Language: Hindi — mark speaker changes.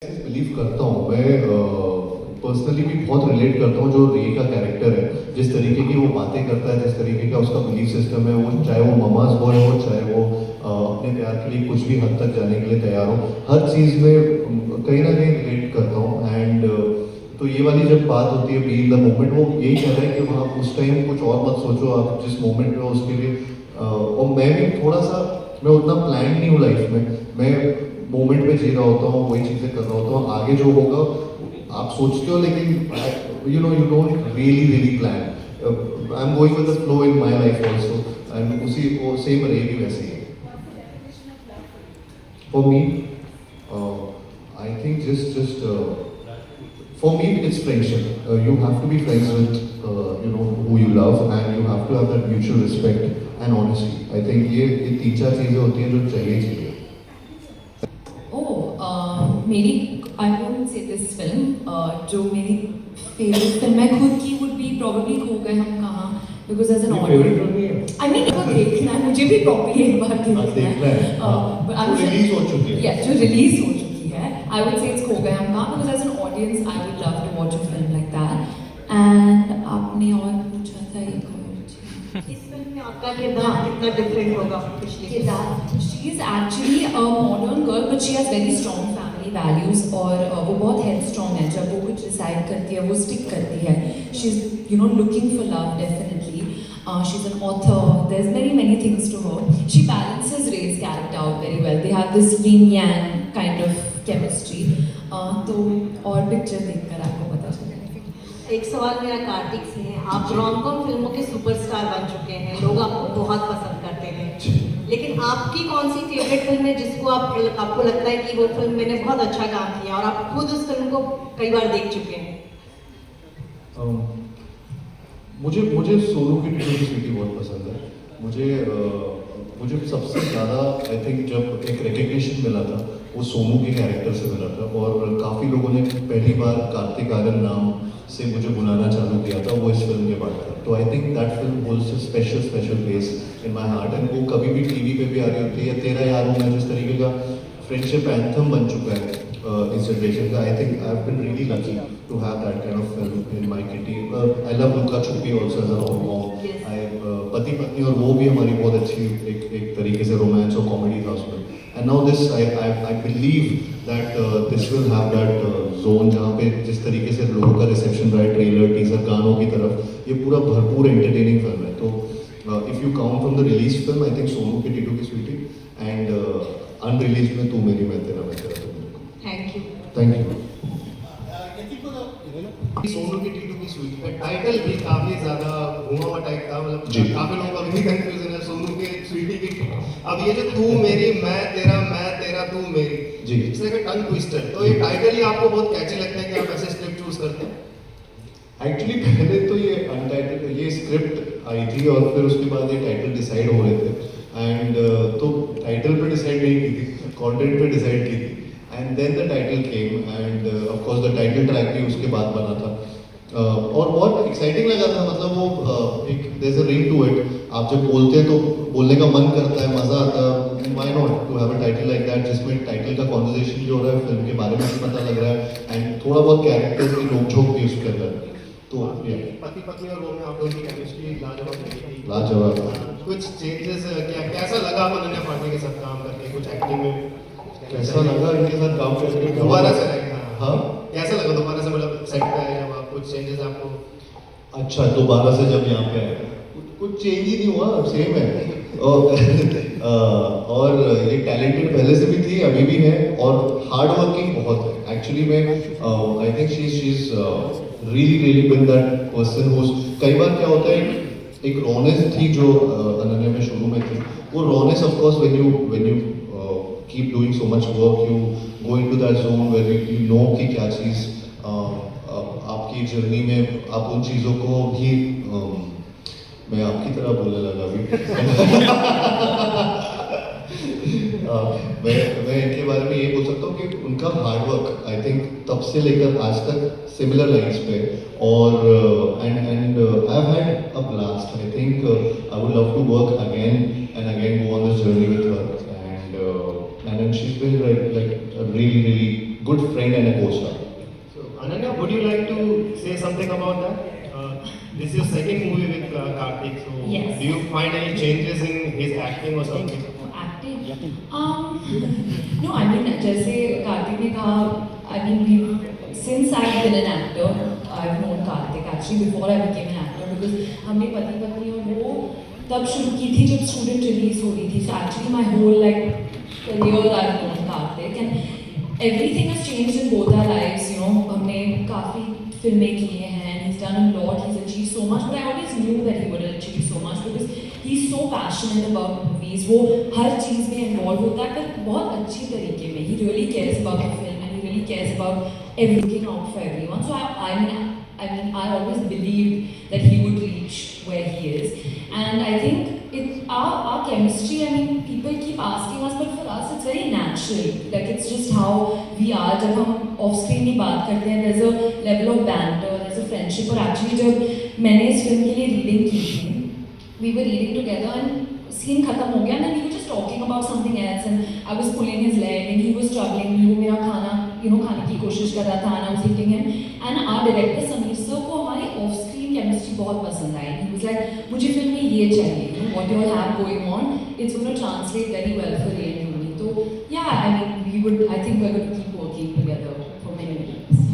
Speaker 1: बिलीव करता हूँ मैं पर्सनली भी बहुत रिलेट करता हूँ जो रे का कैरेक्टर है, जिस तरीके की वो बातें करता है, जिस तरीके का उसका बिलीफ सिस्टम है, वो चाहे वो ममाज बॉय हो, चाहे वो अपने प्यार के लिए कुछ भी हद तक जाने के लिए तैयार हो, हर चीज़ में कहीं ना कहीं रिलेट करता हूँ। एंड तो ये वाली जब बात होती है बी इन द मोमेंट, वो यही कह रहा है कि वहाँ उस टाइम कुछ और मत सोचो, आप जिस मोमेंट में हो उसके लिए और मैं भी थोड़ा सा, मैं उतना प्लान नहीं हूँ लाइफ में, मैं मोमेंट में जी रहा होता हूँ, वही चीज़ें कर रहा होता हूँ, आगे जो होगा आप सोचते हो, लेकिन you don't really really plan. I am going with the flow in my life also, and उसी वो सेम रहेगी वैसे ही। For me I think just for me it's friendship. You have to be friends with who you love, and you have to have that mutual respect and honesty. I think ये तीन चार चीजें होती हैं जो चाहिए।
Speaker 2: मेरी I won't say this film जो मेरी फेवरेट फिल्म है खुद की वुड बी प्रॉब्ली खो गए हम कहाँ, because as an audience I mean वो देखना है, मुझे भी प्रॉब्ली एक बार देखना है
Speaker 1: रिलीज हो चुकी है,
Speaker 2: जो रिलीज हो चुकी है। आई वुड से इट्स खो गए हम कहाँ, because as an audience I would love to watch a film like that. And आपने और पूछा था एक और
Speaker 3: इस फिल्म में आपका किरदार कितना डिफरेंट होगा पिछली
Speaker 2: किरदार। She is actually a modern girl but she has very strong family values, और वो बहुत हेड स्ट्रॉन्ग है, जब वो कुछ डिसाइड करती है वो स्टिक करती है। She is looking for love definitely. She is an author, there is very things to her. She balances rage character out very well, they have this yin yang kind of chemistry. तो और पिक्चर देखकर आपको पता चलेगा।
Speaker 3: एक सवाल मेरा कार्तिक से है, आप रोम-कॉम फिल्मों के सुपरस्टार बन चुके हैं, लोग आपको बहुत पसंद करते हैं, लेकिन आपकी कौन सी फेवरेट फिल्म है जिसको आपको लगता है कि वो फिल्म मैंने बहुत अच्छा काम किया और आप खुद उस फिल्म को कई बार देख चुके हैं?
Speaker 1: मुझे सोनू की टिटू की स्वीटी बहुत पसंद है। मुझे सबसे ज़्यादा आई थिंक जब एक रिकग्निशन मिला था वो सोनू के कैरेक्टर से मिला था, और काफ़ी लोगों ने पहली बार कार्तिक आर्यन नाम से मुझे बुलाना चालू किया था, वो इस फिल्म के बाद था। तो I think that film holds a special place in my heart, and वो कभी भी टीवी पे भी आ रही होती है। तेरा यार हूँ मैं जिस तरीके का फ्रेंडशिप एंथम बन चुका है इस जनरेशन का, I think I have been really lucky to have that kind of film in my kitty. I love Luka Chuppi also as a rom-com. पति पत्नी और वो भी हमारी बहुत अच्छी एक तरीके से रोमांस और कॉमेडी था उसमें। And now this I believe that this will have that zone जहाँ पे जिस तरीके से लोगों का रिसेप्शन रहा है, ट्रेलर टीजर गानों की तरफ, ये पूरा भरपूर एंटरटेनिंग फिल्म है। तो if you count from the release film, I think Sonu की टिटू की स्वीटी, एंड अनरिलीज में तू मेरी मैं तेरा
Speaker 3: thank you.
Speaker 1: Thank you.
Speaker 4: Sonu की टीटू की स्वीट का टाइटल भी काफी ज्यादा घुमा हुआ टाइप था, मतलब
Speaker 1: जी।
Speaker 4: काफी लोगों का भी कंफ्यूजन है सोनू के स्वीटी की। अब ये जो तू मेरी मैं तेरा तू मेरी,
Speaker 1: जी।
Speaker 4: It's like a tongue twister. तो ये टाइटल ही आपको बहुत कैची लगता है कि आप ऐसे स्क्रिप्ट चूज करते हैं?
Speaker 1: एक्चुअली पहले तो ये अनटाइटल ये स्क्रिप्ट आई थी, और फिर उसके बाद ये टाइटल डिसाइड हो रहे थे, एंड तो टाइटल पे डिसाइड नहीं की थी, कंटेंट पे डिसाइड की थी, and then the title came, and of course the title track भी उसके बाद बना था। और बहुत एक्साइटिंग लगा था, मतलब वो एक there is a ring to it. आप जब बोलते हैं तो बोलने का मन करता है, मजा आता है, why not to have a title like that, जिसमें टाइटल का कॉन्वर्सेशन जो हो रहा है फिल्म के बारे में भी पता लग रहा है, एंड थोड़ा बहुत कैरेक्टर्स की नोक-झोंक भी उसके अंदर। तो
Speaker 4: पति पत्नी और वो में आप लोगों की केमिस्ट्री लाजवाब लगी।
Speaker 1: लाजवाब।
Speaker 4: कुछ चेंजेस कैसा लगा अनन्या पांडे के साथ काम करके, कुछ एक्टिंग में
Speaker 1: कैसा लगा इनके साथ काम करके?
Speaker 4: दोबारा से रहेगा?
Speaker 1: हाँ,
Speaker 4: कैसा लगा दोबारा से, मतलब सेट पे आए जब आप, कुछ चेंजेस आपको?
Speaker 1: अच्छा, दोबारा से जब यहाँ पे आए, कुछ चेंज ही नहीं हुआ, सेम है। और ये टैलेंटेड पहले से भी थी, अभी भी है, और हार्ड वर्किंग बहुत है एक्चुअली। मैं I think she is really been that person who, कई बार क्या होता है, एक रॉनेस थी जो अनन्या में शुरू में थी, वो rawness of course when you keep doing so much work, you go into that zone where you know कि क्या चीज़ आपकी जर्नी में आप उन चीज़ों को भी मैं आपकी तरह बोलने लगा अभी। मैं इनके बारे में ये बोल सकता हूँ कि उनका हार्डवर्क आई थिंक तब से लेकर आज तक सिमिलर लाइन्स पे, और and I have had a blast. I think I would love to work again and again, go on this journey with her, and she is been like a really good friend and a co-star.
Speaker 4: So, Ananya, would you like to say something about that? This is your second movie with Kartik. So,
Speaker 2: Yes.
Speaker 4: do you find any changes in his acting or something?
Speaker 2: Acting? No, I mean, जैसे कार्तिक ने कहा, I mean, since I've been an actor, I've known Kartik actually before I became an actor because हमने पति पत्नी और वो तब शुरू की थी जब स्टूडेंट रिलीज हो रही थी. So actually my whole career I've known Kartik and everything has changed in both our lives. You know, हमने काफी फिल्में की हैं. He's done a lot. He's achieved so much. But I always knew that he would achieve so much because he's so passionate about movies. वो हर चीज़ में involved होता है पर बहुत अच्छी तरीके में. He really cares about the film and he really cares about everything out for everyone. So I always believed that he would reach where he is. And I think our chemistry, I mean, people keep asking us, but for us it's very natural. Like it's just how we are. जब हम off screen की बात करते हैं, there's a level of banter, there's a friendship. और actually जब मैंने इस फिल्म के लिए reading की थी, we were reading together and scene खत्म हो गया and then we were just talking about something else and I was pulling his leg and he was troubling me. वो मेरा खाना खाने की कोशिश कर रहा था and I was hitting him. And our director Sameer sir को हमारी off screen chemistry बहुत पसंद आई. He was like, मुझे फिल्म में ये चाहिए. What you all have going on, it's going to translate very well for Ray and Yumi. So yeah, I mean, I think we're going to keep working together for many years.